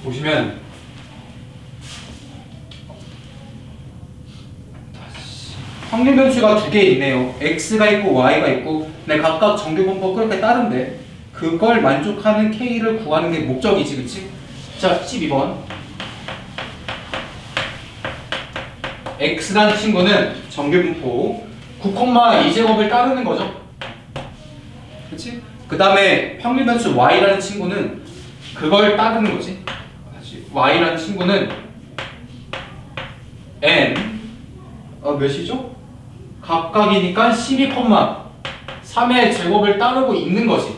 보시면 확률 변수가 두 개 있네요. x가 있고 y가 있고, 근데 각각 정규 분포 그렇게 따른데 그걸 만족하는 k를 구하는 게 목적이지, 그치? 자, 12번. x라는 친구는 정규 분포 9,2제곱을 따르는 거죠. 그치? 그 다음에 확률 변수 y라는 친구는 그걸 따르는 거지. 다시 y라는 친구는 n 몇이죠? 각각이니까 12,3의 제곱을 따르고 있는 거지.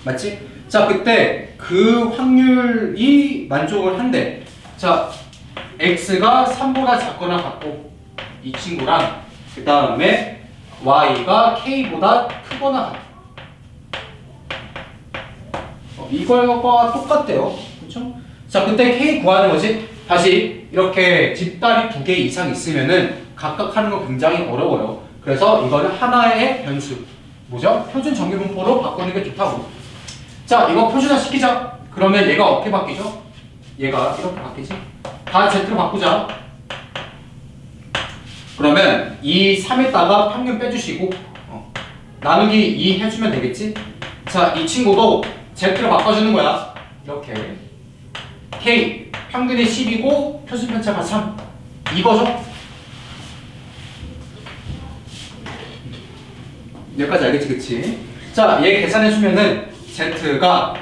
맞지? 자, 그때 그 확률이 만족을 한대. 자, x가 3보다 작거나 같고 이 친구랑 그 다음에 y가 k보다 크거나 같아. 이거와 똑같대요. 그렇죠? 자, 그때 k 구하는 거지. 다시 이렇게 집다리 두 개 이상 있으면은 각각 하는 거 굉장히 어려워요. 그래서 이거는 하나의 변수, 뭐죠? 표준 정규 분포로 바꾸는 게 좋다고. 자, 이거 표준화 시키자. 그러면 얘가 어떻게 바뀌죠? 얘가 이렇게 바뀌지. 다 z로 바꾸자. 그러면 이 3에다가 평균 빼주시고 나누기 2 해주면 되겠지? 자, 이 친구도 z로 바꿔주는 거야. 이렇게 k 평균이 10이고 표준 편차가 3 이거죠? 여기까지 알겠지, 그치? 자, 얘 계산해주면은 z가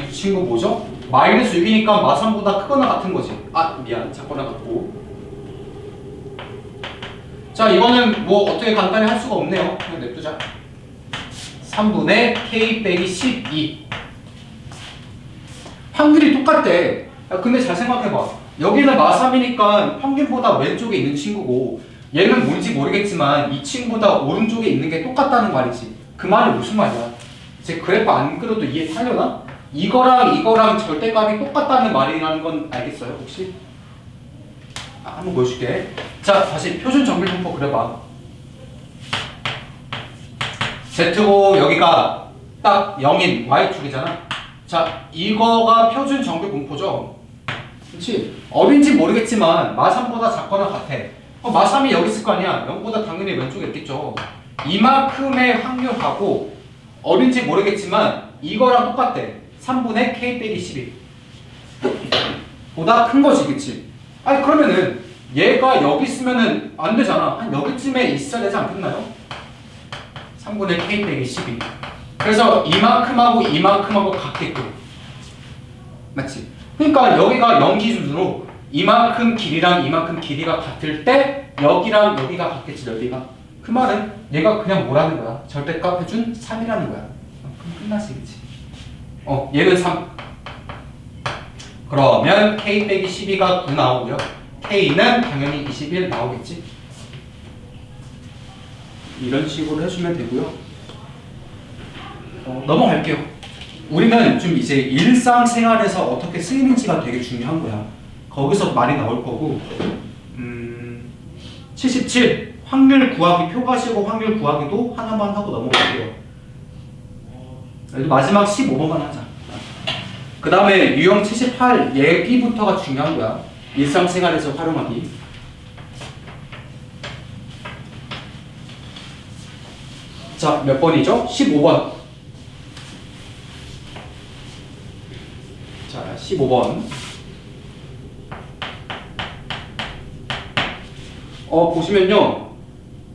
이 친구 뭐죠? 마이너스 6이니까 마3보다 크거나 같은 거지. 아, 미안, 작거나 같고. 자, 이거는 뭐 어떻게 간단히 할 수가 없네요. 그냥 냅두자. 3분의 k 빼기 12. 확률이 똑같대. 야, 근데 잘 생각해봐. 여기는 마3이니까 평균보다 왼쪽에 있는 친구고, 얘는 뭔지 모르겠지만 이 친구보다 오른쪽에 있는 게 똑같다는 말이지. 그 말이 무슨 말이야? 제 그래프 안 그려도 이해하려나? 이거랑 절대값이 똑같다는 말이라는 건 알겠어요, 혹시? 한번 보여줄게. 자, 다시 표준 정규 분포 그려봐. Z고 여기가 딱 0인 Y축이잖아. 자, 이거가 표준 정규 분포죠. 그렇지? 어딘지 모르겠지만 마3보다 작거나 같아. 마3이 여기 있을 거 아니야. 0보다 당연히 왼쪽에 있겠죠. 이만큼의 확률하고 어딘지 모르겠지만 이거랑 똑같대. 3분의 k 빼기 12 보다 큰 거지, 그치? 아니 그러면은 얘가 여기 있으면은 안 되잖아. 한 여기쯤에 있어야 되지 않겠나요? 3분의 k 빼기 12. 그래서 이만큼하고 이만큼하고 같게끔. 맞지? 그러니까 여기가 0 기준으로 이만큼 길이랑 이만큼 길이가 같을 때 여기랑 여기가 같겠지, 여기가. 그 말은 얘가 그냥 뭐라는 거야? 절대값 해준 3이라는 거야. 그럼 끝났지, 그치? 얘는 3. 그러면 k 빼기 12가 9 나오고요. k는 당연히 21 나오겠지. 이런 식으로 해주면 되고요. 넘어갈게요. 우리는 좀 이제 일상생활에서 어떻게 쓰이는지가 되게 중요한 거야. 거기서 말이 나올 거고. 77 확률 구하기 표가시고 확률 구하기도 하나만 하고 넘어갈게요. 마지막 15번만 하자. 그 다음에 유형 78 얘기부터가 중요한 거야. 일상생활에서 활용하기. 자, 몇 번이죠? 15번. 자, 15번. 보시면요.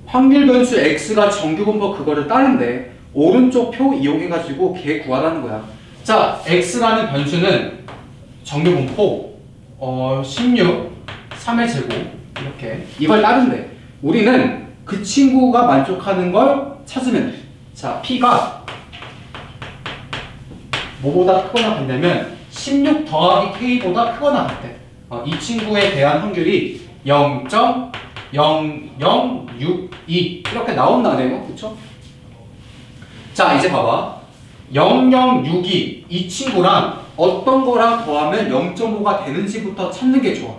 확률 변수 x가 정규 분포 그거를 따른데 오른쪽 표 이용해가지고 걔 구하라는 거야. 자, x라는 변수는 정규 분포 16, 3의 제곱 이렇게 이걸 따른대. 우리는 그 친구가 만족하는 걸 찾으면 돼. 자, p가 뭐보다 크거나 같냐면 16 더하기 k보다 크거나 같대. 이 친구에 대한 확률이 0.0062 이렇게 나온다네요. 그쵸? 자, 이제 봐봐. 0062 이 친구랑 어떤 거랑 더하면 0.5가 되는지부터 찾는 게 좋아.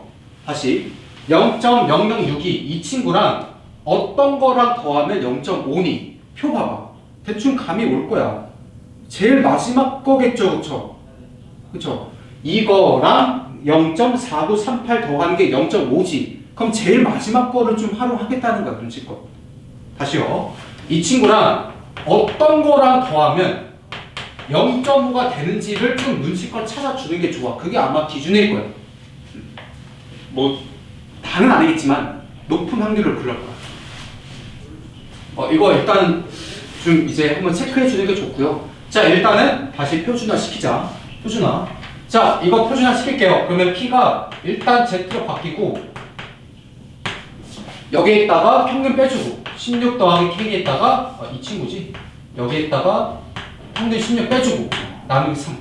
다시 0.0062 이 친구랑 어떤 거랑 더하면 0.5니 표 봐봐. 대충 감이 올 거야. 제일 마지막 거겠죠, 그쵸? 그쵸? 이거랑 0.4938 더하는 게 0.5지. 그럼 제일 마지막 거를 좀 활용하겠다는 거야, 눈치껏. 다시요. 이 친구랑 어떤 거랑 더하면 0.5가 되는지를 좀 눈치껏 찾아주는 게 좋아. 그게 아마 기준일 거야. 뭐 다는 아니겠지만 높은 확률을 그럴 거야. 이거 일단 좀 이제 한번 체크해 주는 게 좋고요. 자, 일단은 다시 표준화 시키자. 표준화. 자, 이거 표준화 시킬게요. 그러면 P가 일단 Z로 바뀌고 여기에다가 평균 빼주고 16 더하기 K에다가 이 친구지. 여기에다가 평균 16 빼주고 나누기 3.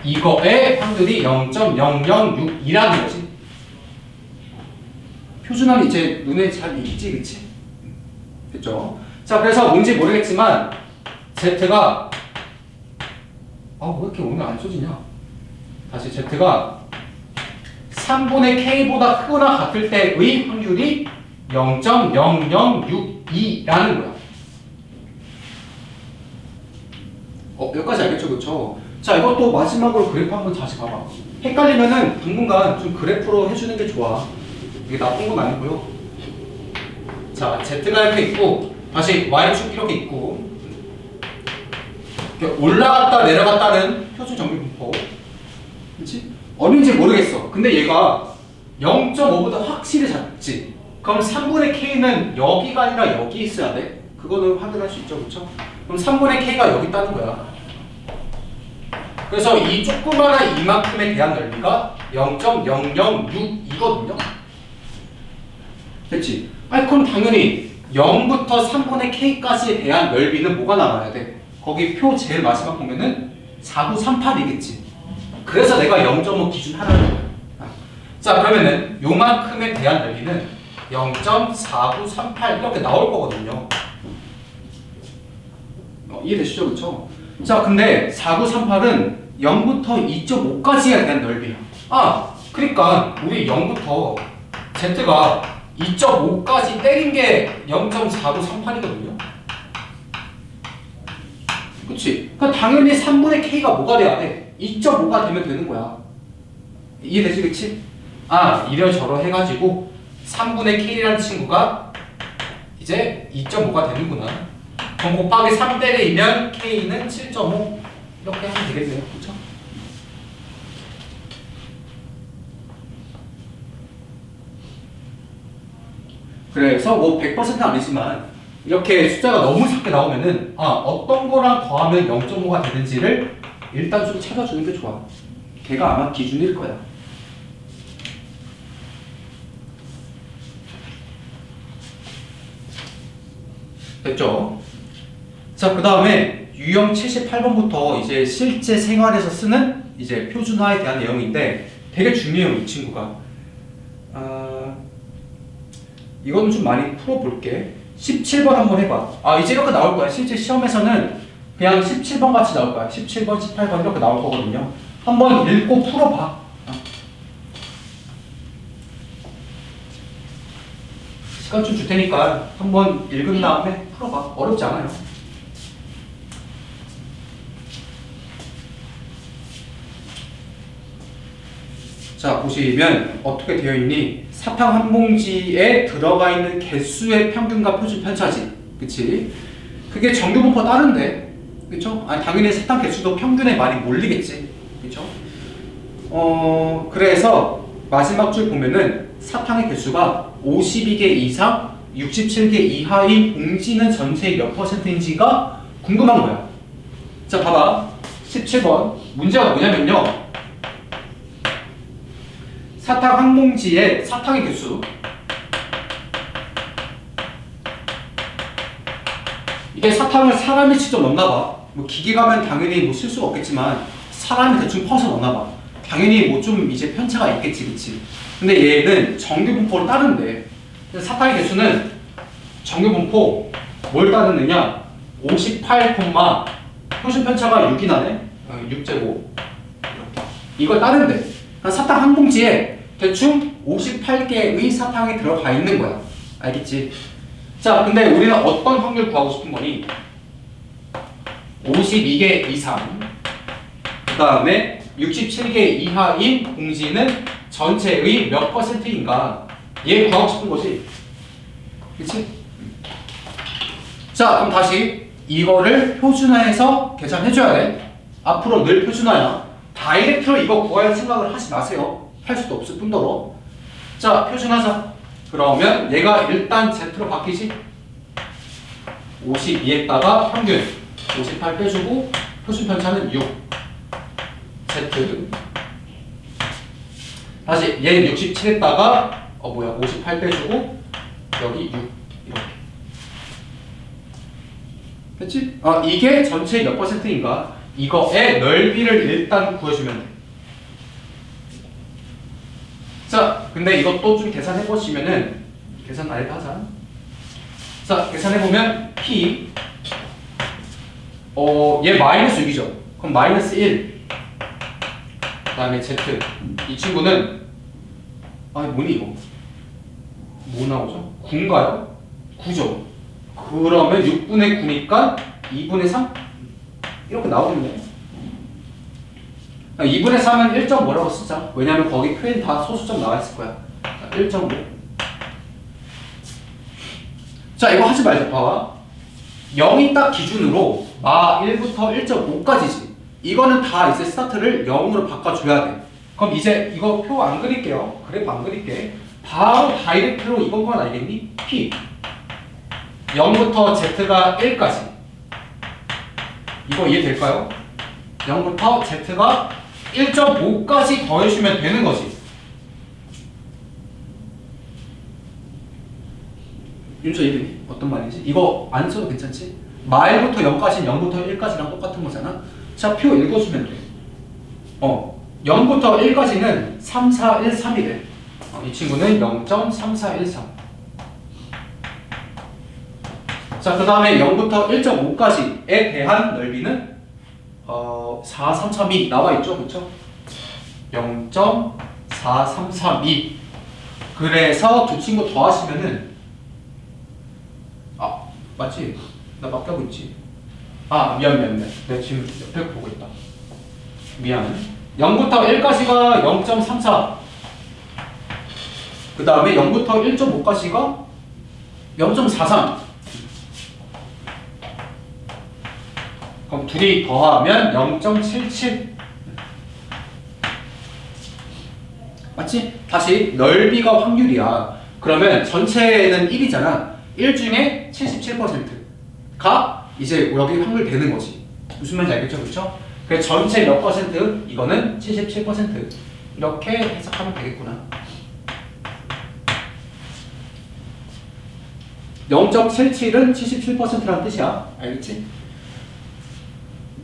이거의 확률이 0.0062라는 거지. 표준화는 이제 눈에 잘 익지, 그치? 됐죠? 자, 그래서 뭔지 모르겠지만 Z가 왜 이렇게 오늘 안 써지냐? 다시 Z가 3분의 K보다 크거나 같을 때의 확률이 0.0062라는 거야. 여기까지 알겠죠? 그쵸? 자, 이것도 마지막으로 그래프 한번 다시 봐봐. 헷갈리면은 당분간 좀 그래프로 해주는 게 좋아. 이게 나쁜 건 아니고요. 자, Z가 이렇게 있고 다시 Y축 이렇게 있고 이렇게 올라갔다 내려갔다는 표준 정규 분포. 그렇지? 어딘지 모르겠어. 근데 얘가 0.5보다 확실히 작지. 그럼 3분의 K는 여기가 아니라 여기 있어야 돼. 그거는 확인할 수 있죠, 그렇죠? 그럼 3분의 K가 여기 있다는 거야. 그래서 이 조그마한 이만큼에 대한 넓이가 0.006이거든요. 됐지? 그럼 당연히 0부터 3분의 K까지에 대한 넓이는 뭐가 나와야 돼? 거기 표 제일 마지막 보면은 4938이겠지. 그래서 내가 0.5 기준 하라는 거야. 자, 그러면은 요만큼에 대한 넓이는 0.4938 이렇게 나올 거거든요. 이해되시죠? 그쵸? 자, 근데 4938은 0부터 2.5까지에 대한 넓이야. 그러니까 우리 0부터 Z가 2.5까지 때린 게 0.4938이거든요. 그치? 그러니까 당연히 3분의 K가 뭐가 돼야 돼? 2.5가 되면 되는 거야. 이해되지, 그치? 이래저래 해가지고 3분의 K라는 친구가 이제 2.5가 되는구나. 그럼 곱하기 3대를2면 K는 7.5 이렇게 하면 되겠네요. 그쵸? 그래서 뭐 100% 아니지만 이렇게 숫자가 너무 작게 나오면은 어떤 거랑 더하면 0.5가 되는지를 일단 좀 찾아주는 게 좋아. 걔가 아마 기준일 거야. 됐죠? 자, 그 다음에 유형 78번부터 이제 실제 생활에서 쓰는 이제 표준화에 대한 내용인데 되게 중요해요, 이 친구가. 이거는 좀 많이 풀어볼게. 17번 한번 해봐. 이제 이렇게 나올 거야. 실제 시험에서는 그냥 17번 같이 나올 거야. 17번, 18번 이렇게 나올 거거든요. 한번 읽고 풀어봐. 시간 좀 줄 테니까 한번 읽은 다음에 풀어봐. 어렵지 않아요. 자, 보시면 어떻게 되어 있니? 사탕 한 봉지에 들어가 있는 개수의 평균과 표준 편차지. 그치? 그게 정규 분포 따른데. 그쵸? 당연히 사탕 개수도 평균에 많이 몰리겠지. 그쵸? 그래서 마지막 줄 보면은 사탕의 개수가 52개 이상 67개 이하인 봉지는 전체의 몇 %인지가 궁금한 거야. 자, 봐봐. 17번 문제가 뭐냐면요, 사탕 한 봉지에 사탕의 개수, 이게 사탕을 사람이 직접 넣나봐. 뭐 기계 가면 당연히 뭐 실수가 없겠지만 사람이 대충 퍼서 넣나봐. 당연히 뭐 좀 이제 편차가 있겠지, 그치? 근데 얘는 정규 분포를 따른대. 그래서 사탕의 개수는 정규 분포 뭘 따르느냐? 58, 표준 편차가 6이 나네? 6제곱. 이걸 따른대. 그러니까 사탕 한 봉지에 대충 58개의 사탕이 들어가 있는 거야. 알겠지? 자, 근데 우리는 어떤 확률 구하고 싶은 거니? 52개 이상, 그 다음에 67개 이하인 공지는 전체의 몇 퍼센트인가, 얘 구하고 싶은 거지. 그치? 자, 그럼 다시 이거를 표준화해서 계산해줘야 돼. 앞으로 늘 표준화야. 다이렉트로 이거 구할 생각을 하지 마세요. 할 수도 없을 뿐더러. 자, 표준하자. 그러면 얘가 일단 Z로 바뀌지. 52에다가 평균 58 빼주고 표준 편차는 6 Z. 다시 얘는 67에다가 58 빼주고 여기 6 이렇게 됐지? 이게 전체 몇 퍼센트인가, 이거의 넓이를 일단 구해주면 돼. 자, 근데 이것도 좀 계산해보시면은, 계산 아예 하자. 자, 계산해보면 P, 얘 마이너스 6이죠. 그럼 마이너스 1. 그 다음에 Z. 이 친구는, 뭐니 이거? 뭐 나오죠? 9인가요? 9죠. 그러면 6분의 9니까 2분의 3? 이렇게 나오겠네. 2분의 3은 1점 뭐라고 쓰자. 왜냐면 거기 표현 다 소수점 나와 있을 거야. 1.5. 자, 이거 하지 말자. 봐봐. 0이 딱 기준으로 1부터 1.5까지지. 이거는 다 이제 스타트를 0으로 바꿔줘야 돼. 그럼 이제 이거 표 안 그릴게요. 그래프 안 그릴게. 바로 다이렉트로 이건 건 알겠니? P 0부터 Z가 1까지. 이거 이해될까요? 0부터 Z가 1.5까지 더해주면 되는 거지. 윤서 이해되니? 어떤 말인지? 이거 안 써도 괜찮지? 말부터 0까지는 0부터 1까지랑 똑같은 거잖아. 자, 표 읽어주면 돼. 0부터 1까지는 3, 4, 1, 3이래. 이 친구는 0.3413. 자, 그 다음에 0부터 1.5까지에 대한 넓이는 4332 나와있죠, 그쵸? 0.4332. 그래서 두 친구 더하시면은, 맞지? 나 맞다고 있지? 미안. 내가 지금 옆에 보고 있다. 미안해. 0부터 1까지가 0.34. 그 다음에 0부터 1.5까지가 0.43. 그럼 둘이 더하면 0.77. 맞지? 다시 넓이가 확률이야. 그러면 전체는 1이잖아. 1 중에 77%가 이제 여기 확률 되는 거지. 무슨 말인지 알겠죠? 그렇죠? 그래서 전체 몇 퍼센트? 이거는 77%. 이렇게 해석하면 되겠구나. 0.77은 77%라는 뜻이야. 알겠지?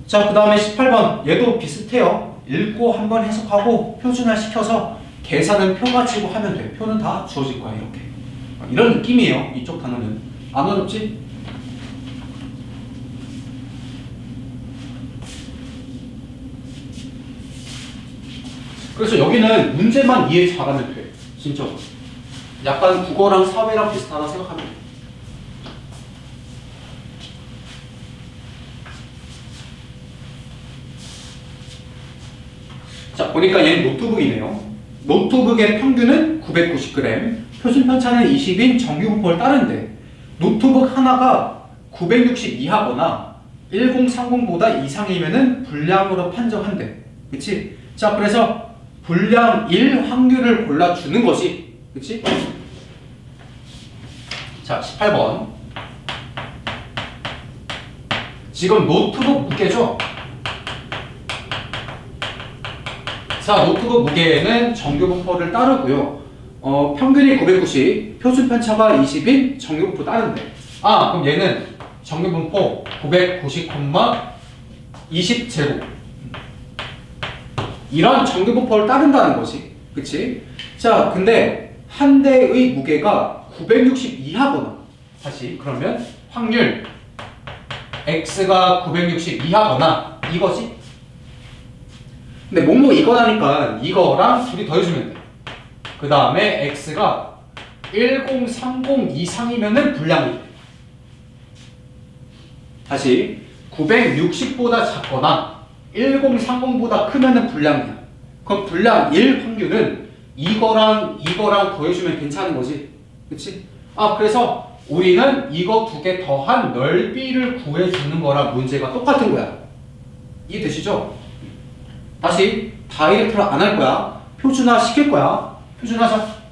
자, 그 다음에 18번. 얘도 비슷해요. 읽고 한번 해석하고 표준화 시켜서 계산은 표 가지고 하면 돼. 표는 다 주어질 거야. 이렇게. 이런 느낌이에요. 이쪽 단어는. 안 어렵지? 그래서 여기는 문제만 이해 잘하면 돼. 진짜. 약간 국어랑 사회랑 비슷하다 생각하면 돼. 자, 보니까 얘는 노트북이네요. 노트북의 평균은 990g, 표준 편차는 20인 정규 분포를 따른데 노트북 하나가 960 이하거나 1030보다 이상이면은 불량으로 판정한대. 그치? 자, 그래서 불량 1 확률을 골라주는 거지. 그치? 자, 18번. 지금 노트북 무게죠? 자, 노트북 무게는 정규 분포를 따르고요. 평균이 990, 표준 편차가 20인 정규 분포 따른대. 그럼 얘는 정규 분포 990, 20제곱. 이런 정규 분포를 따른다는 거지. 그치? 자, 근데 한 대의 무게가 960 이하거나, 다시 그러면 확률 x가 960 이하거나 이거지. 근데 뭐뭐 이거라니까 이거랑 둘이 더해주면 돼. 그 다음에 x가 1030 이상이면은 불량이 돼. 다시 960보다 작거나 1030보다 크면은 불량이야. 그럼 불량 1 확률은 이거랑 더해주면 괜찮은 거지. 그치? 그래서 우리는 이거 두 개 더한 넓이를 구해주는 거랑 문제가 똑같은 거야. 이해되시죠? 다시 다이렉트로 안 할 거야. 표준화 시킬 거야. 표준화자.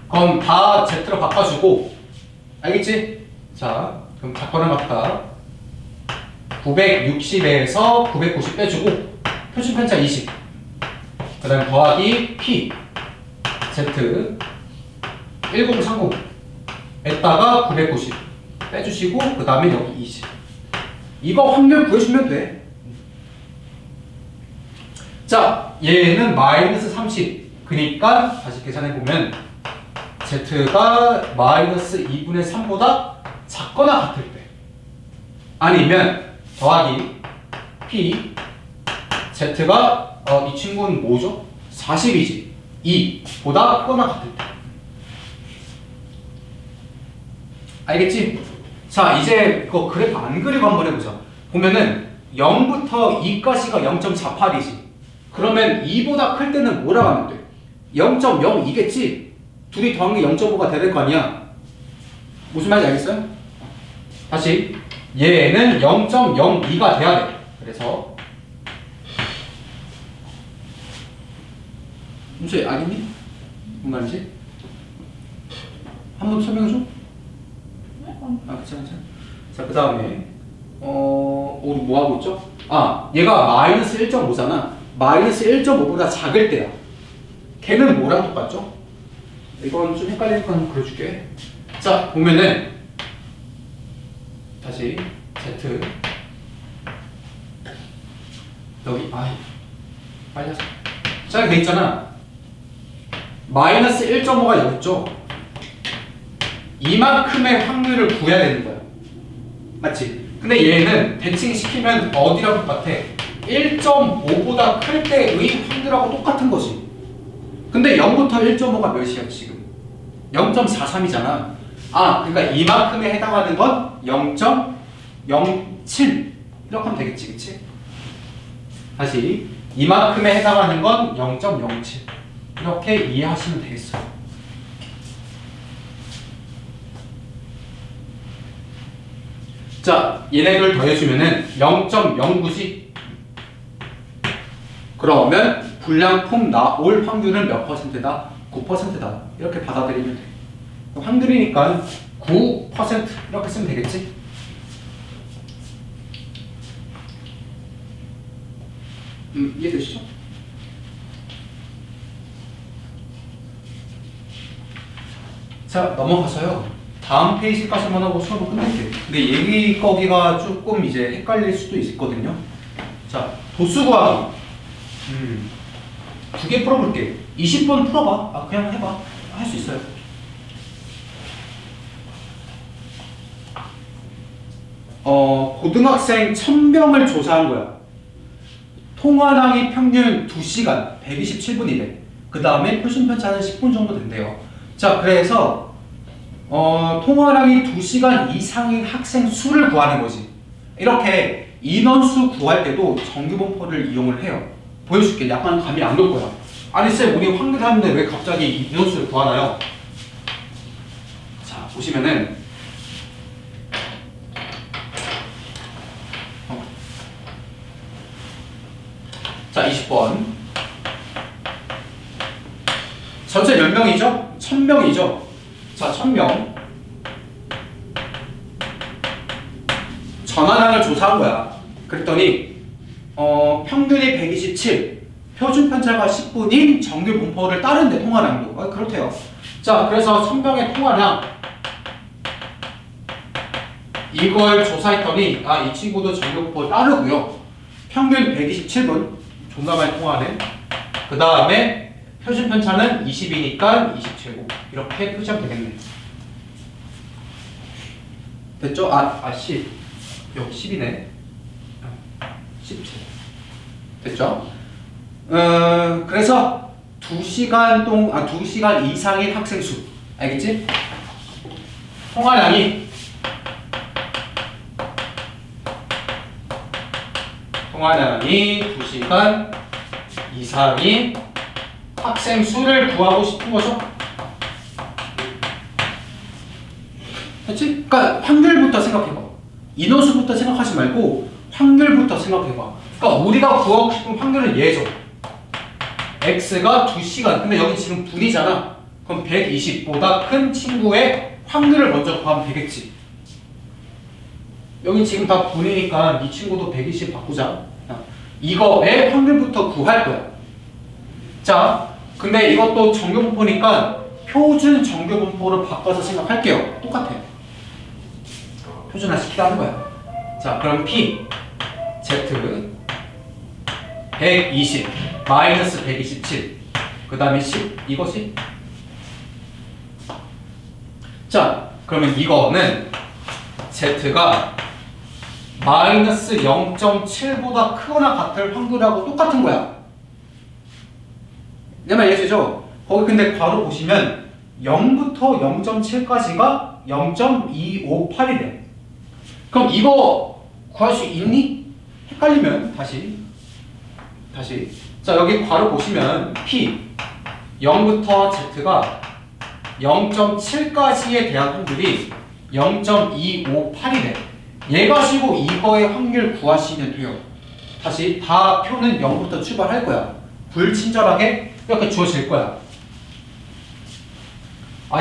그럼 다 Z로 바꿔주고, 알겠지? 자, 그럼 작거나 같다. 960에서 990 빼주고, 표준 편차 20. 그 다음 더하기 P, Z, 1030에다가 990 빼주시고, 그 다음에 여기 20. 이거 확률 구해주면 돼. 자, 얘는 마이너스 30. 그러니까 다시 계산해보면 Z가 마이너스 2분의 3보다 작거나 같을 때, 아니면 더하기 P Z가 이 친구는 뭐죠? 40이지. 2보다 크거나 같을 때. 알겠지? 자, 이제 이거 그래프 안 그리고 한번 해보자. 보면은 0부터 2까지가 0.48이지. 그러면 2보다 클 때는 뭐라고 하면 돼? 0.02겠지? 둘이 더한 게 0.5가 돼야 될 거 아니야? 무슨 말인지 알겠어요? 다시 얘는 0.02가 돼야 돼. 그래서 문제 알겠니? 무슨 말인지? 한 번 설명해줘? 괜찮아. 자, 그 다음에 우리 뭐 하고 있죠? 얘가 마이너스 1.5잖아. 마이너스 1.5보다 작을 때야. 걔는 뭐랑 똑같죠? 이건 좀 헷갈리니까 한번 그려줄게. 자, 보면은 다시 Z 여기 빨리 하자. 자, 돼 있잖아. 마이너스 1.5가 여기 있죠? 이만큼의 확률을 구해야 되는 거야. 맞지? 근데 얘는 대칭시키면 어디랑 똑같아? 1.5보다 클 때의 확률하고 똑같은 거지. 근데 0부터 1.5가 몇이야 지금? 0.43이잖아. 그러니까 이만큼에 해당하는 건 0.07 이렇게 하면 되겠지, 그치? 다시 이만큼에 해당하는 건 0.07 이렇게 이해하시면 되겠어요. 자, 얘네들 더해주면은 0.09지? 그러면 불량품 나올 확률은 몇 %다? 9%다. 이렇게 받아들이면 돼. 확률이니까 9% 이렇게 쓰면 되겠지? 이해되시죠? 자, 넘어가서요. 다음 페이지까지만 하고 수업을 끝낼게요. 근데 얘기 거기가 조금 이제 헷갈릴 수도 있거든요. 자, 도수 구하기. 두 개 풀어볼게. 20번 풀어봐. 그냥 해봐. 할 수 있어요. 고등학생 1000명을 조사한 거야. 통화량이 평균 2시간 127분이래. 그 다음에 표준 편차는 10분 정도 된대요. 자, 그래서 통화량이 2시간 이상인 학생 수를 구하는 거지. 이렇게 인원수 구할 때도 정규분포를 이용을 해요. 보여줄게. 약간 감이 안 올 거야. 아니 쌤, 우리 확률 하는데 왜 갑자기 인원수를 구하나요? 자, 보시면은 자, 20번 전체 몇 명이죠? 1000명이죠? 자, 1000명 전화량을 조사한 거야. 그랬더니 평균이 127, 표준 편차가 10분인 정규 분포를 따른대. 통화량도 그렇대요. 자, 그래서 1000명의 통화량 이걸 조사했더니 이 친구도 정규 분포를 따르고요. 평균 127분 존나 많이 통화하네. 그 다음에 표준 편차는 20이니까 27고 이렇게 표시하면 되겠네. 됐죠? 10 여기 10이네. 17 됐죠? 그래서 2시간 이상인 학생 수. 알겠지? 통화량이 통화량이 2시간 이상인 학생 수를 구하고 싶은 거죠. 됐지? 그러니까 확률부터 생각해봐. 인원수부터 생각하지 말고 확률부터 생각해봐. 그러니까 우리가 구하고 싶은 확률은 얘죠. x가 2시간. 근데 여기 지금 분이잖아. 그럼 120보다 큰 친구의 확률을 먼저 구하면 되겠지. 여기 지금 다 분이니까 이 친구도 120 바꾸자. 이거의 확률부터 구할 거야. 자, 근데 이것도 정규분포니까 표준 정규분포를 바꿔서 생각할게요. 똑같아요. 표준화 시키라는 거야. 자, 그럼 P, Z 120 마이너스 127 그 다음에 10 이것이 자, 그러면 이거는 Z가 마이너스 0.7보다 크거나 같을 확률하고 똑같은 거야. 내 말 이해되죠? 거기 근데 괄호 보시면 0부터 0.7까지가 0.258이래. 그럼 이거 구할 수 있니? 헷갈리면 다시 자, 여기 괄호 보시면 P 0부터 Z가 0.7까지에 대한 확률이 0.258이래. 얘 가지고 이거의 확률 구하시면 돼요. 다시 다 표는 0부터 출발할 거야. 불친절하게 이렇게 주어질 거야.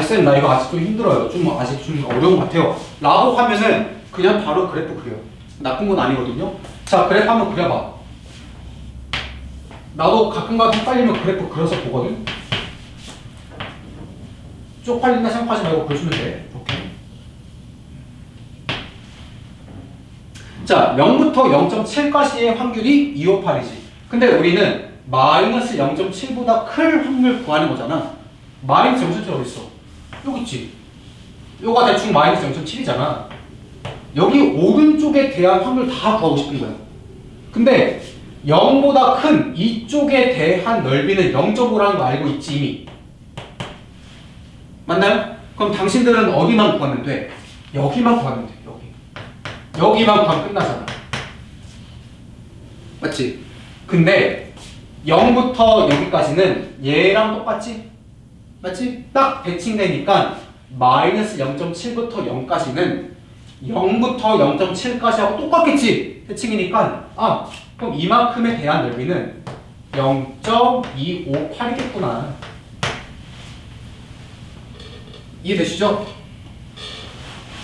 쌤, 나 이거 아직 좀 힘들어요. 아직 좀 어려운 것 같아요. 라고 하면은 그냥 바로 그래프 그려. 나쁜 건 아니거든요. 자, 그래프 한번 그려봐. 나도 가끔가다 헷갈리면 그래프 그려서 보거든. 쪽팔린다 생각하지 말고 그려주면 돼. 이렇게. 자, 0부터 0.7까지의 확률이 258이지. 근데 우리는 마이너스 0.7보다 클 확률 구하는 거잖아. 마이너스 0.7 어디 있어? 여기 있지. 요가 대충 마이너스 0.7이잖아. 여기 오른쪽에 대한 확률 다 구하고 싶은 거야. 근데 0보다 큰 이쪽에 대한 넓이는 0.5라는 거 알고 있지 이미. 맞나요? 그럼 당신들은 어디만 구하면 돼? 여기만 구하면 돼. 여기만 구하면 끝나잖아. 맞지? 근데 0부터 여기까지는 얘랑 똑같지? 맞지? 딱 배칭되니까 마이너스 0.7부터 0까지는 0부터 0.7까지 하고 똑같겠지? 배칭이니까 그럼 이만큼에 대한 넓이는 0.258이겠구나. 이해되시죠?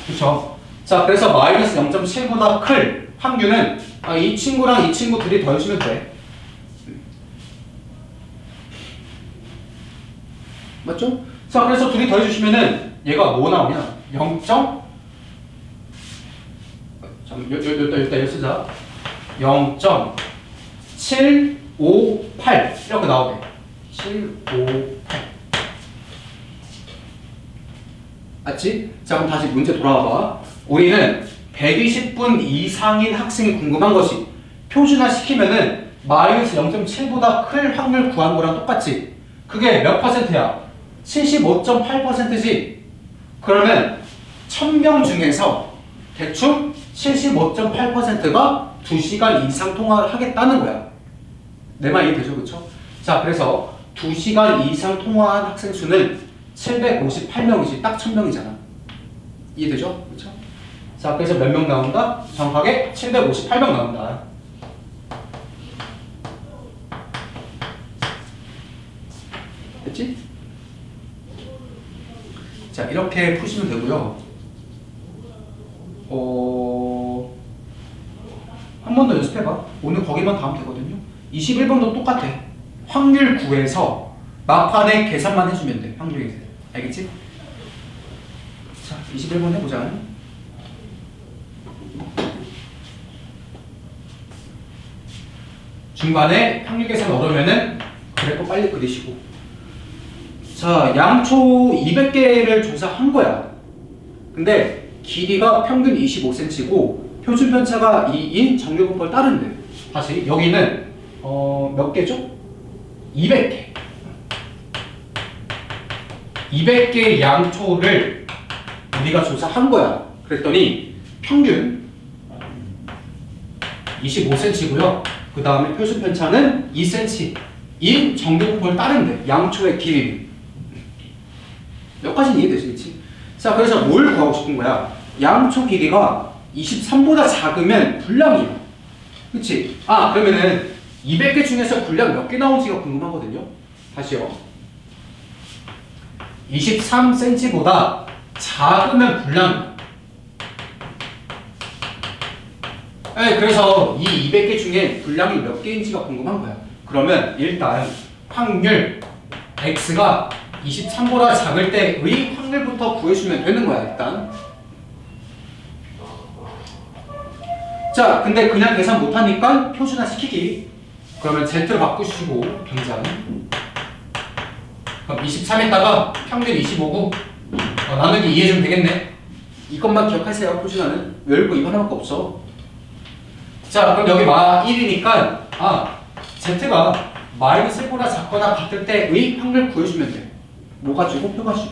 그렇죠? 자, 그래서 마이너스 0.7보다 클 확률은 이 친구랑 이 친구 둘이 더해주면 돼. 맞죠? 자, 그래서 둘이 더해주시면은 얘가 뭐 나오냐? 0. 여기다 쓰자. 0.758 이렇게 나오게. 758. 맞지? 자, 그럼 다시 문제 돌아와봐. 우리는 120분 이상인 학생이 궁금한 것이 표준화 시키면은 마이너스 0.7보다 클 확률 구한 거랑 똑같지? 그게 몇 %야? 75.8%지? 그러면 1000명 중에서 대충 75.8%가 2시간 이상 통화를 하겠다는 거야. 내 말 이해되죠? 그쵸? 자, 그래서 2시간 이상 통화한 학생 수는 758명이지. 딱 1000명이잖아. 이해되죠? 그쵸? 자, 그래서 몇 명 나온다? 정확하게 758명 나온다. 됐지? 자, 이렇게 푸시면 되고요. 한 번 더 연습해봐. 오늘 거기만 가면 되거든요. 21번도 똑같아. 확률 구해서 막판에 계산만 해주면 돼. 확률 계산. 알겠지? 자, 21번 해보자. 중간에 확률 계산 어려우면은 그래프 빨리 그리시고. 자, 양초 200개를 조사한 거야. 근데 길이가 평균 25cm고 표준 편차가 2인 정규분포를 따른대. 다시 여기는 몇 개죠? 200개. 200개의 양초를 우리가 조사한 거야. 그랬더니 평균 25cm고요. 그 다음에 표준 편차는 2cm. 인 정규분포를 따른데 양초의 길이 몇 가지는 이해되시겠지? 자, 그래서 뭘 구하고 싶은 거야? 양초 길이가 23보다 작으면 불량이에요. 그치? 아, 그러면은 200개 중에서 불량 몇 개 나오는지가 궁금하거든요. 다시요. 23cm보다 작으면 불량. 네, 그래서 이 200개 중에 불량이 몇 개인지가 궁금한 거야. 그러면 일단 확률 x가 23보다 작을 때의 확률부터 구해주면 되는 거야, 일단. 자, 근데 그냥 계산 못하니까 표준화 시키기. 그러면 z로 바꾸시고 당장. 그럼 23에다가 평균 25고 나누기 2 해주면 되겠네. 이것만 기억하세요. 표준화는 외울 거 이거 하나밖에 없어. 자, 그럼 여기 1이니까 z가 마이너스 1보다 작거나 같을 때의 확률 구해주면 돼. 뭐 가지고? 표 가지고.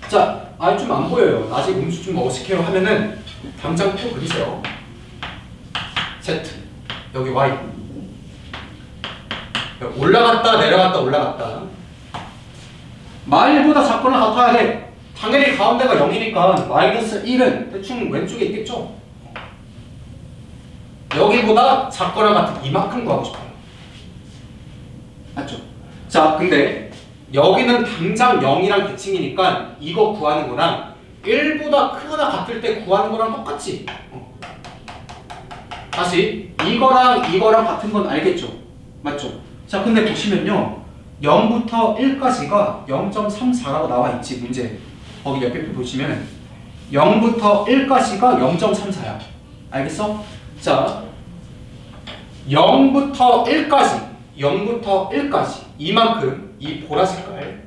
자, 좀 안 보여요. 아직 음수 좀 어색해요 하면은 당장 표 그리세요. z 여기 y 올라갔다 내려갔다 올라갔다. 마일보다 작거나 같아야 돼. 당연히 가운데가 0이니까 마이너스 1은 대충 왼쪽에 있겠죠? 여기보다 작거나 같은 이만큼 구하고 싶어요. 맞죠? 자, 근데 여기는 당장 0이랑 대칭이니까 이거 구하는 거랑 1보다 크거나 같을 때 구하는 거랑 똑같지? 다시 이거랑 같은 건 알겠죠? 맞죠? 자, 근데 보시면요 0부터 1까지가 0.34라고 나와 있지 문제. 거기 옆에 표 보시면 0부터 1까지가 0.34야. 알겠어? 자, 0부터 1까지 이만큼 이 보라색깔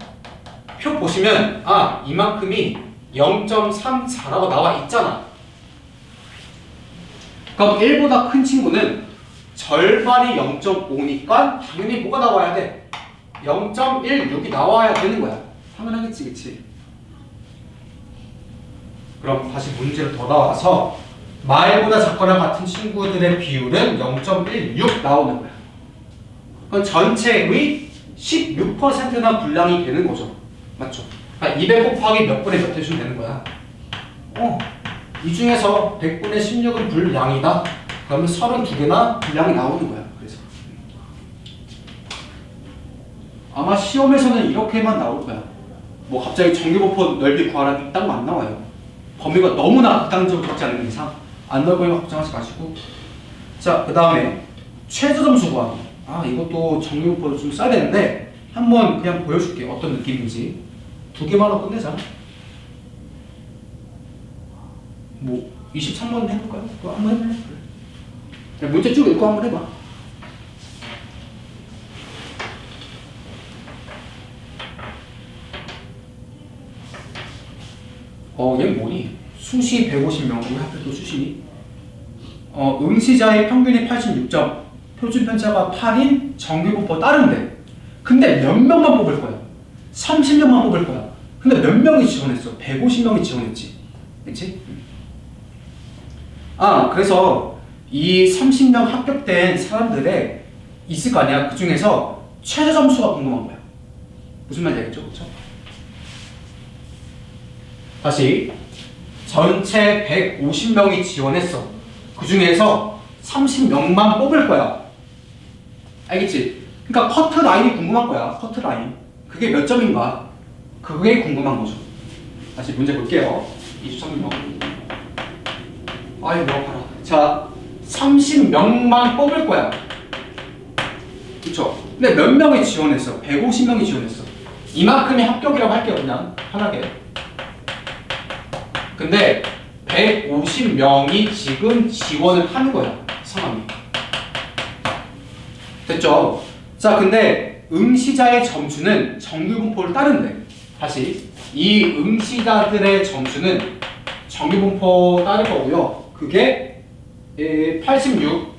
표 보시면 이만큼이 0.34라고 나와 있잖아. 그럼 1보다 큰 친구는 절반이 0.5니까 당연히 뭐가 나와야 돼? 0.16이 나와야 되는 거야. 당연하겠지, 그치? 그럼 다시 문제로 돌아와서 마일보다 작거나 같은 친구들의 비율은 0.16 나오는 거야. 그럼 전체의 16%나 분량이 되는 거죠. 맞죠? 그러니까 200 곱하기 몇 분의 몇 해주면 되는 거야. 이 중에서 100분의 16은 불량이다. 그러면 32개나 분량이 나오는 거야. 그래서 아마 시험에서는 이렇게만 나올 거야. 뭐 갑자기 정규분포 넓이 구하라는 이딴 거 안 나와요. 범위가 너무나 극단적으로 적지 않은 이상 안 나올 거니까 걱정하지 마시고. 자, 그 다음에 최저 점수 구하기. 이것도 정규분포를 좀 써야 되는데 한번 그냥 보여줄게. 어떤 느낌인지. 2개만 하고 끝내자. 뭐 23번 해볼까요? 그거 한번 해볼래? 그래. 문제 쭉 읽고 한번 해봐. 얘 뭐니? 수시 150명. 우리 하필 또 수시니? 응시자의 평균이 86점, 표준 편차가 8인 정규분포 따른데 근데 몇 명만 뽑을 거야? 30명만 뽑을 거야. 근데 몇 명이 지원했어? 150명이 지원했지. 그치? 그래서 이 30명 합격된 사람들의 있을 거 아니야. 그 중에서 최저 점수가 궁금한 거야. 무슨 말인지 알겠죠? 그쵸? 다시 전체 150명이 지원했어. 그 중에서 30명만 뽑을 거야. 알겠지? 그러니까 커트라인이 궁금한 거야. 커트라인. 그게 몇 점인가? 그게 궁금한 거죠. 다시 문제 볼게요. 23명. 명확하라. 자, 30명만 뽑을 거야. 그쵸? 근데 몇 명이 지원했어? 150명이 지원했어. 이만큼이 합격이라고 할게요. 그냥 편하게. 근데 150명이 지금 지원을 하는 거야. 상황이. 됐죠? 자, 근데 응시자의 점수는 정규분포를 따른대. 다시 이 응시자들의 점수는 정규분포 따를 거고요. 그게 86,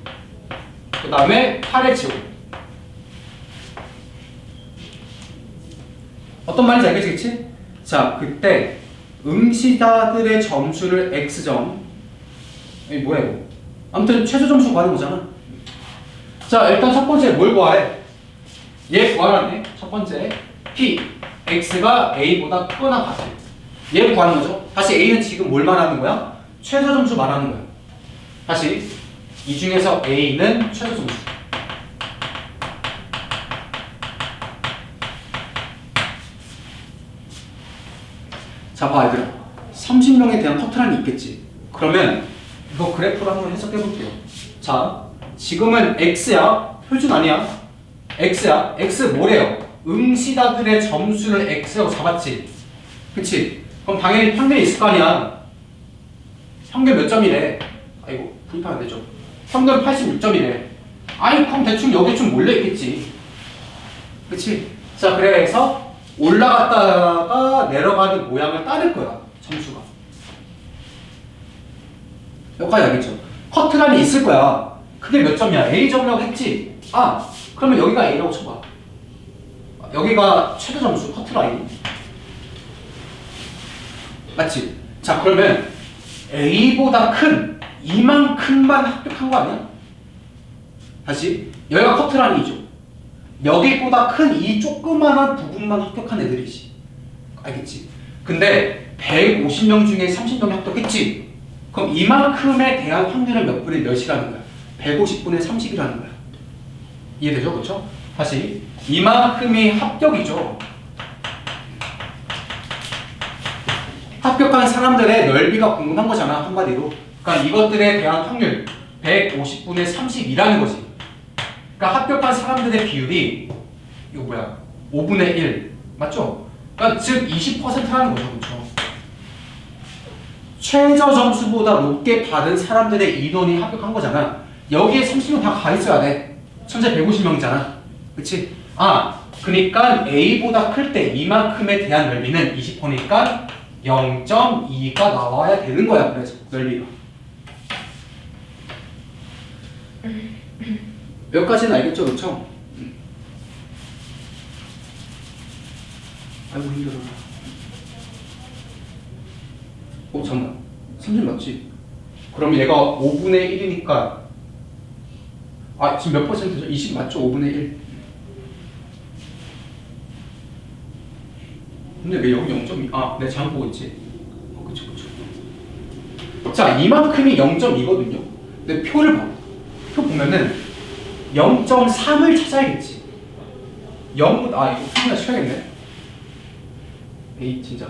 그 다음에 8의 제곱. 어떤 말인지 알겠지? 자, 그때 응시자들의 점수를 x점, 뭐야 이거? 아무튼 최저 점수 구하는 거잖아. 자, 일단 첫 번째 뭘 구하래? 얘 구하라네. 첫 번째 P, X가 A보다 크거나 같아. 얘 구하는 거죠. 다시 A는 지금 뭘 말하는 거야? 최저 점수 말하는 거야. 다시 이 중에서 A는 최저 점수. 자, 봐 얘들아. 30명에 대한 커트라인이 있겠지. 그러면 이거 그래프로 한번 해석해 볼게요. 자, 지금은 X야. 표준 아니야. X야. X 뭐래요? 응시자들의 점수를 X라고 잡았지. 그치? 그럼 당연히 평균이 있을 거 아니야. 평균 몇 점이래? 아이고, 불판 안 되죠. 평균 86점이래. 아이, 그럼 대충 여기 좀 몰려있겠지. 그치? 자, 그래서 올라갔다가 내려가는 모양을 따를 거야. 점수가. 여기까지 알겠죠? 커트라인이 있을 거야. 그게 몇 점이야? A점이라고 했지? 아, 그러면 여기가 A라고 쳐봐. 여기가 최저 점수 커트라인. 맞지? 자, 그러면 A보다 큰 이만큼만 합격한 거 아니야? 다시 여기가 커트라인이죠. 여기보다 큰 이 조그만한 부분만 합격한 애들이지. 알겠지? 근데 150명 중에 30명이 합격했지? 그럼 이만큼에 대한 확률은 몇 분의 몇이라는 거야? 150분의 30이라는 거야. 이해되죠? 그렇죠? 다시 이만큼이 합격이죠. 합격한 사람들의 넓이가 궁금한 거잖아, 한마디로. 그러니까 이것들에 대한 확률 150분의 30이라는 거지. 그러니까 합격한 사람들의 비율이 이거 뭐야? 5분의 1 맞죠? 그러니까 즉 20%라는 거죠, 그렇죠? 최저 점수보다 높게 받은 사람들의 인원이 합격한 거잖아. 여기에 30명 다 가 있어야 돼. 전체 150명이잖아, 그렇지? 아, 그러니까 A보다 클 때 이만큼에 대한 넓이는 20%니까 0.2가 나와야 되는 거야. 그래서 넓이가 여기까지는 알겠죠? 그렇죠? 아이고 힘들어. 잠깐만 30 맞지? 그럼 얘가 5분의 1이니까 아 지금 몇 퍼센트죠? 20 맞죠? 5분의 1. 근데 왜 여기 0.2? 아 내가 잘못 보고 있지? 그쵸. 자 이만큼이 0.2거든요. 근데 표를 봐. 표 보면은 0.3을 찾아야겠지. 0보다 이거 표준화 시켜야겠네. 에이 진짜.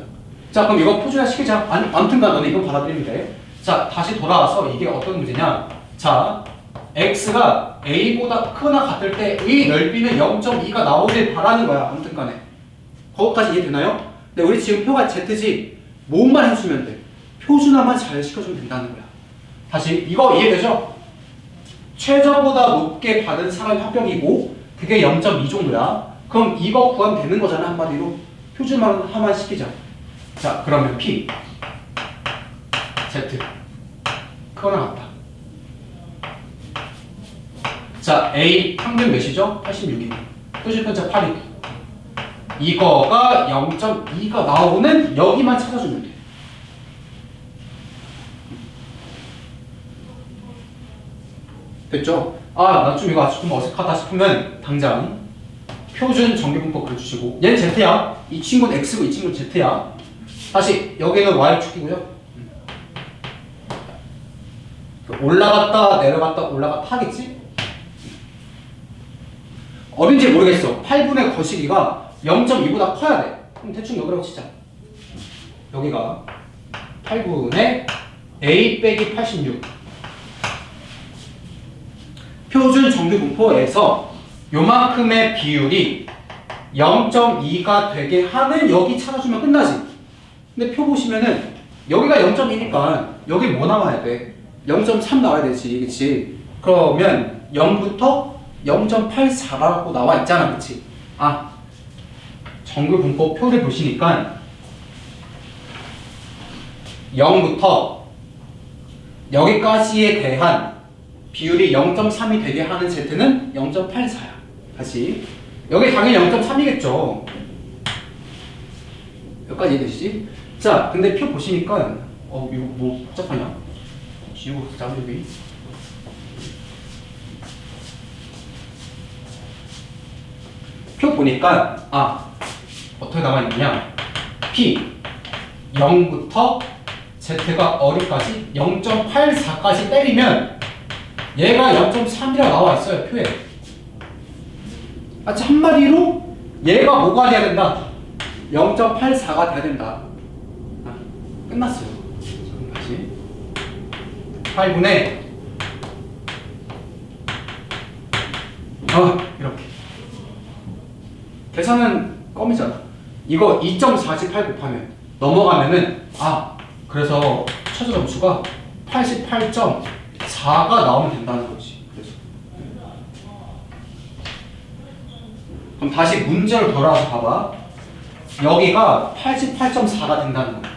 자 그럼 이거 표준화 시키자. 아무튼간 너네 이건 받아들이면 돼. 자 다시 돌아와서 이게 어떤 문제냐. 자 x가 a보다 크거나 같을 때 이 넓이는 0.2가 나오길 바라는 거야. 아무튼간에. 거기까지 이해되나요? 근데 우리 지금 표가 z지. 뭐만 해주면 돼. 표준화만 잘 시켜주면 된다는 거야. 다시 이거 이해되죠? 최저보다 높게 받은 사람이 합격이고 그게 0.2 정도야. 그럼 이거 구하면 되는 거잖아. 한마디로 표준화만 시키자. 자 그러면 P Z 크거나 같다. 자 A 평균 몇이죠? 86이고 표준편차 8이고 이거가 0.2가 나오는 여기만 찾아주면 돼. 됐죠? 아, 나 좀 이거 좀 어색하다 싶으면 당장 표준 정규분법 그려주시고 얘는 Z야. 이 친구는 X고 이 친구는 Z야. 다시 여기는 Y축이고요. 올라갔다 내려갔다 올라갔다 하겠지? 어딘지 모르겠어. 8분의 거시기가 0.2보다 커야 돼. 그럼 대충 여기라고 치자. 여기가 8분의 A 빼기 86 표준 정규 분포에서 요만큼의 비율이 0.2가 되게 하는 여기 찾아주면 끝나지. 근데 표 보시면은 여기가 0.2니까 여기 뭐 나와야 돼? 0.3 나와야 되지, 그치? 그러면 0부터 0.84라고 나와 있잖아, 그치? 아, 정규 분포 표를 보시니까 0부터 여기까지에 대한 비율이 0.3이 되게 하는 Z는 0.84야. 다시 여기 당연히 0.3이겠죠. 여기까지 이해되시지? 자, 근데 표 보시니까 이거 뭐 복잡하냐? 지우고 자료비 표 보니까 어떻게 남아있느냐 P 0부터 Z가 어류까지 0.84까지 때리면 얘가 0.3이라고 나와있어요 표에. 한마디로 얘가 뭐가 돼야 된다? 0.84가 돼야 된다. 끝났어요. 그럼 다시 8분의 이렇게 계산은 껌이잖아. 이거 2.48 곱하면 넘어가면은 그래서 최저 점수가 88.4가 나오면 된다는 거지. 그래서 그럼 다시 문제를 돌아와서 봐봐. 여기가 88.4가 된다는 거야.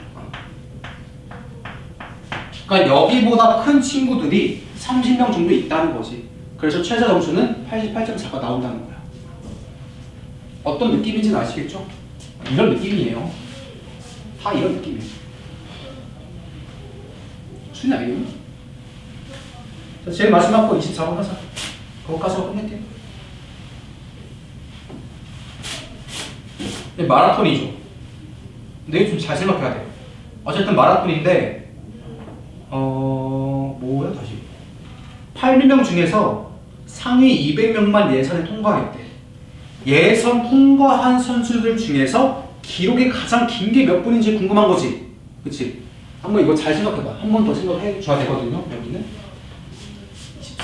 그러니까 여기보다 큰 친구들이 30명 정도 있다는 거지. 그래서 최저 점수는 88.4가 나온다는 거야. 어떤 느낌인지는 아시겠죠? 이런 느낌이에요. 다 이런 느낌이에요. 순위 알겠니? 자, 제일 마지막 거 24번 하자. 그거까지 하고 끝낼게요. 마라톤이죠. 근데 이거 좀 잘 생각해야 돼. 어쨌든 마라톤인데 뭐야 다시 8명 중에서 상위 200명만 예선에 통과했대. 예선 통과한 선수들 중에서 기록이 가장 긴 게 몇 분인지 궁금한 거지. 그치? 한번 이거 잘 생각해봐. 한 번 더 생각해 줘야 되거든요. 여기는 24.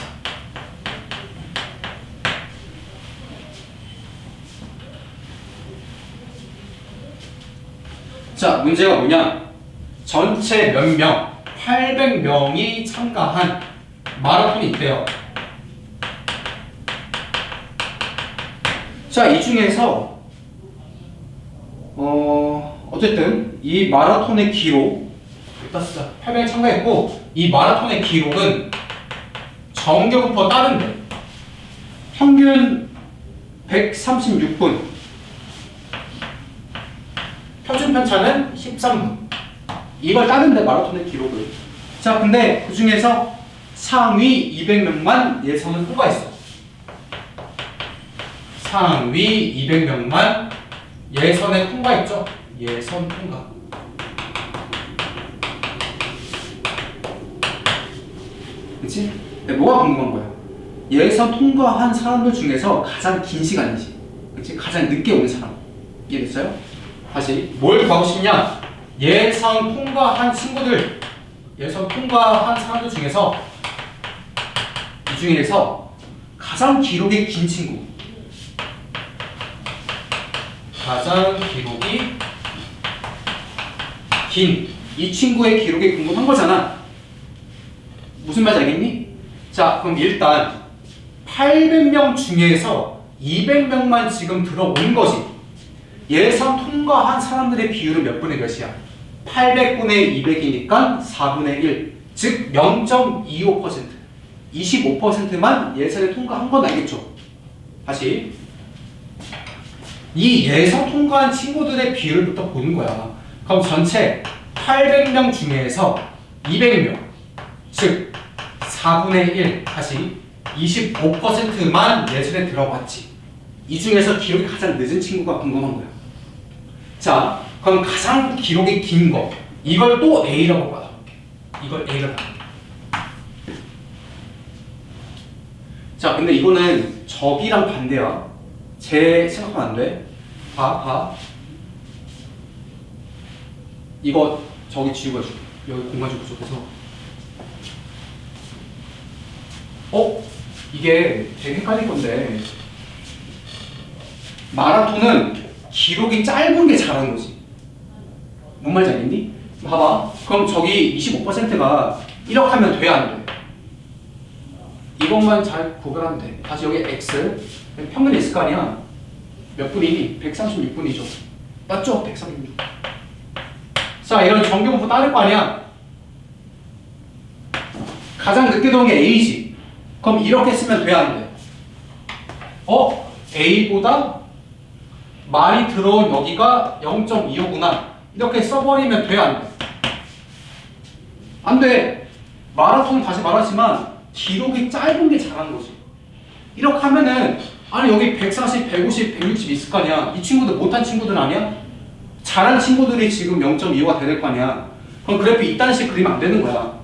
자, 문제가 뭐냐? 전체 몇 명? 800명이 참가한 마라톤이 있대요. 자, 이 중에서 어쨌든 이 마라톤의 기록 일단 쓰자. 800명 참가했고 이 마라톤의 기록은 정규부터 따른대. 평균 136분. 표준 편차는 13분. 이걸 따른대 마라톤의 기록을. 자, 근데 그 중에서 상위 200명만 예선을 통과했어. 상위 200명만 예선에 통과했죠. 예선 통과. 그치? 뭐가 궁금한 거야? 예선 통과한 사람들 중에서 가장 긴 시간이지. 그치? 가장 늦게 온 사람. 이해됐어요? 다시 뭘 구하고 싶냐? 예선 통과한 친구들, 예선 통과한 사람들 중에서 이 중에서 가장 기록이 긴 친구, 가장 기록이 긴 이 친구의 기록이 궁금한 거잖아. 무슨 말인지 알겠니? 자, 그럼 일단 800명 중에서 200명만 지금 들어온 거지. 예선 통과한 사람들의 비율은 몇 분의 몇이야? 800분의 200이니까 4분의 1, 즉 0.25%. 25%만 예선에 통과한 건 알겠죠? 다시 이 예선 통과한 친구들의 비율부터 보는 거야. 그럼 전체 800명 중에서 200명, 즉 4분의 1, 다시 25%만 예선에 들어갔지. 이 중에서 기록이 가장 늦은 친구가 궁금한 거야. 자, 그럼 가장 기록이 긴 거, 이걸 또 A라고 받아볼게. 이걸 A를 받아볼게. 자, 근데 이거는 저기랑 반대야. 제 생각하면 안 돼. 봐. 이거 저기 지우고 해줄게. 여기 공간 좀 부족해서. 이게 되게 헷갈릴 건데 마라톤은 기록이 짧은 게 잘하는 거지. 뭔 말인지 알겠니? 봐봐. 그럼 저기 25%가 1억 하면 돼, 안 돼? 이것만 잘 구별하면 돼. 다시 여기 X 평균이 있을 거 아니야. 몇 분이니? 136분이죠. 맞죠? 136. 자, 이런 정규분포 따를 거 아니야. 가장 늦게 들어온 게 A지. 그럼 이렇게 쓰면 돼, 안 돼? A보다 많이 들어온 여기가 0.25구나. 이렇게 써버리면 돼, 안 돼? 안 돼. 마라톤은 다시 말하지만 기록이 짧은 게 잘하는 거지. 이렇게 하면은 아니 여기 140, 150, 160 있을 거 아니야. 이 친구들 못한 친구들 아니야? 잘한 친구들이 지금 0.25가 될 거 아니야. 그럼 그래프 이딴 식 그리면 안 되는 거야.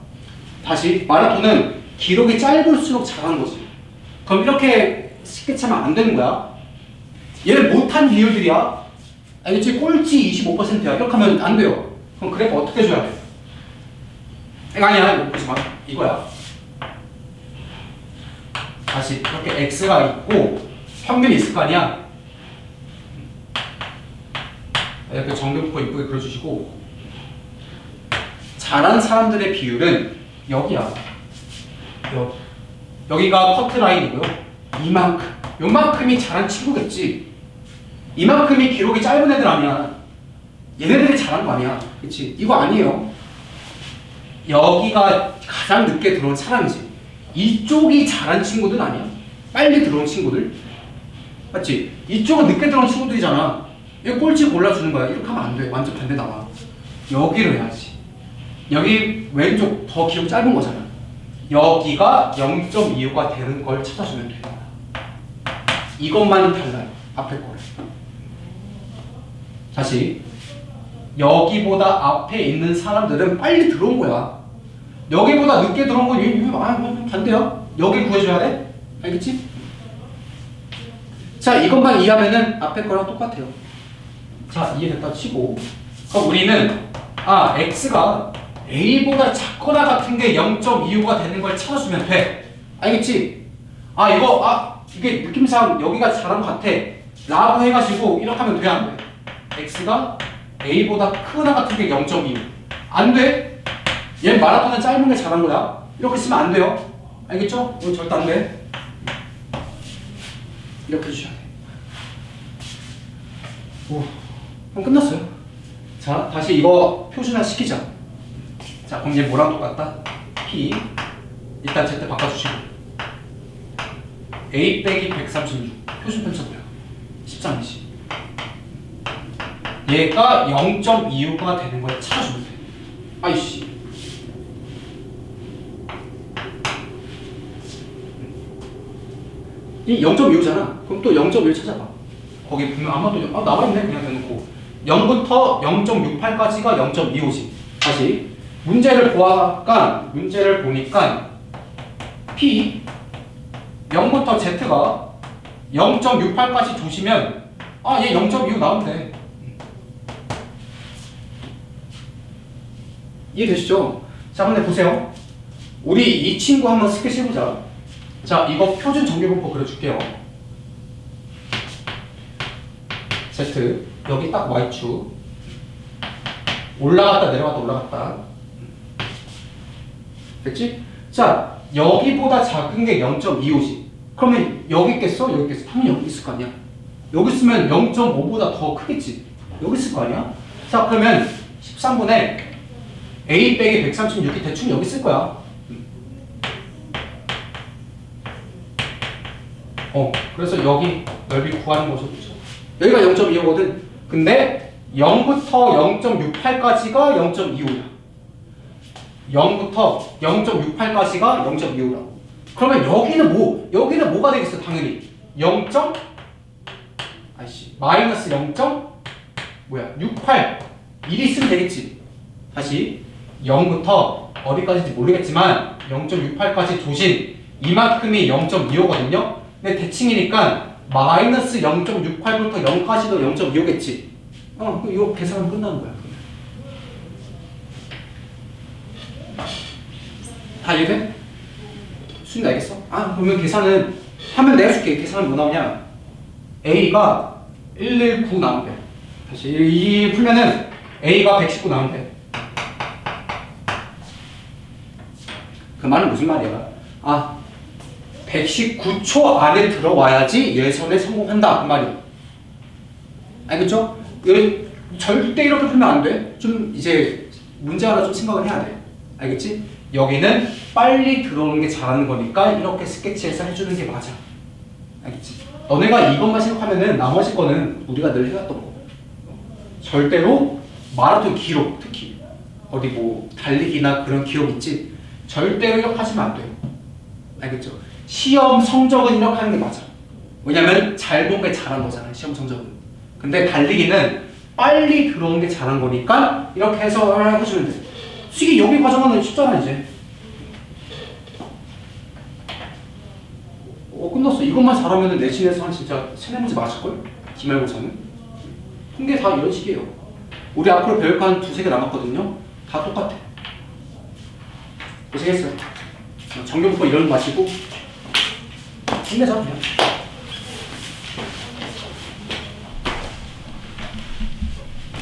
다시 마라톤은 기록이 짧을수록 잘하는 거지. 그럼 이렇게 쉽게 차면 안 되는 거야. 얘는 못한 비율들이야. 알겠지? 꼴찌 25%야. 이렇게 하면 안 돼요. 그럼 그래프 어떻게 줘야 돼? 이거 아니야. 이거 보지 마. 이거야. 다시 이렇게 x가 있고 평균이 있을 거 아니야. 이렇게 정경포 이쁘게 그려주시고, 잘한 사람들의 비율은 여기야. 여기가 커트라인이고요. 이만큼. 요만큼이 잘한 친구겠지. 이만큼이 기록이 짧은 애들 아니야. 얘네들이 잘한 거 아니야. 그치? 이거 아니에요. 여기가 가장 늦게 들어온 사람이지. 이쪽이 잘한 친구들 아니야. 빨리 들어온 친구들. 맞지? 이쪽은 늦게 들어온 친구들이잖아. 이거 꼴찌 골라주는 거야. 이렇게 하면 안 돼. 완전 반대 나와. 여기로 해야지. 여기 왼쪽 더 기록 짧은 거잖아. 여기가 0.25가 되는 걸 찾아주면 돼. 이것만 달라요. 앞에 거를. 다시. 여기보다 앞에 있는 사람들은 빨리 들어온 거야. 여기보다 늦게 들어온 건 반대야. 여기 구해줘야 돼. 알겠지? 자, 이것만 이해하면은 앞에 거랑 똑같아요. 자, 이해됐다 치고. 그럼 우리는 x가 a보다 작거나 같은 게 0.25가 되는 걸 찾아주면 돼. 알겠지? 이게 느낌상 여기가 잘한 것 같아 라고 해가지고 이렇게 하면 돼, 안 돼? x가 a보다 크거나 같은 게 0.25. 안 돼? 얘는 마라톤은 짧은 게 잘한 거야. 이렇게 쓰면 안 돼요. 알겠죠? 이건 절대 안 돼. 이렇게 해주셔야 돼. 오, 그럼 끝났어요. 자, 다시 이거 표준화 시키자. 자, 그럼 얘 뭐랑 똑같다? P 일단 Z 바꿔주시고 A 빼기 136 표준 편차고요. 13이지. 얘가 0.25가 되는 걸 찾아주면 돼. 아이씨. 이 0.25잖아. 그럼 또 0.1 찾아봐. 거기 보면 아마도 나와있네. 그냥 대놓고 0부터 0.68까지가 0.25지. 다시 문제를 보니까 P 0부터 Z가 0.68까지 두시면 얘 0.25 나오면 돼. 이해되시죠? 자, 근데 보세요. 우리 이 친구 한번 스케치 해보자. 자, 이거 표준 전개분포 그려줄게요. Z 여기 딱 Y축 올라갔다 내려갔다 올라갔다. 됐지? 자, 여기보다 작은 게 0.25지. 그러면 여기 있겠어? 여기 있겠어? 당연히 여기 있을 거 아니야. 여기 있으면 0.5보다 더 크겠지. 여기 있을 거 아니야? 자, 그러면 13분의 A 빼기 136이 대충 여기 있을 거야. 그래서 여기 넓이 구하는 거죠. 여기가 0.25거든. 근데 0부터 0.68까지가 0.25야. 0부터 0.68까지가 0.25라고. 그러면 여기는 뭐가 되겠어? 당연히 68 1이 있으면 되겠지. 다시 0부터 어디까지인지 모르겠지만 0.68까지 조신 이만큼이 0.25거든요. 근데 대칭이니까 마이너스 0.68부터 0까지도 0.25겠지. 이거 계산하면 끝나는 거야. 다 이해돼? 수인 알겠어? 그러면 계산은 하면 내가 줄게. 계산은 뭐 나오냐? A가 119 나오면 돼. 다시 이 풀면은 A가 119 나오면 돼. 그 말은 무슨 말이야? 119초 안에 들어와야지 예선에 성공한다 그 말이야. 알겠죠? 절대 이렇게 풀면 안 돼. 좀 이제 문제 하나 좀 생각을 해야 돼. 알겠지? 여기는 빨리 들어오는 게 잘하는 거니까 이렇게 스케치해서 해주는 게 맞아. 알겠지? 너네가 이것만 생각하면은 나머지 거는 우리가 늘 해왔던 거. 절대로 마라톤 기록, 특히 어디 뭐 달리기나 그런 기록 있지? 절대로 이렇게 하시면 안 돼요. 알겠죠? 시험 성적은 이렇게 하는 게 맞아. 왜냐면 잘 본 게 잘한 거잖아요. 시험 성적은. 근데 달리기는 빨리 들어온 게 잘한 거니까 이렇게 해서 해주면 돼. 수익이 여기 과정은 쉽잖아 이제. 끝났어. 이것만 잘하면 내신에서 한 진짜 3-4문제 맞을걸? 기말고사는. 통계 다 이런 식이에요. 우리 앞으로 배울 거 한 2-3개 남았거든요. 다 똑같아. 고생했어요. 정규부터 이런 거 마시고 힘내자 그냥.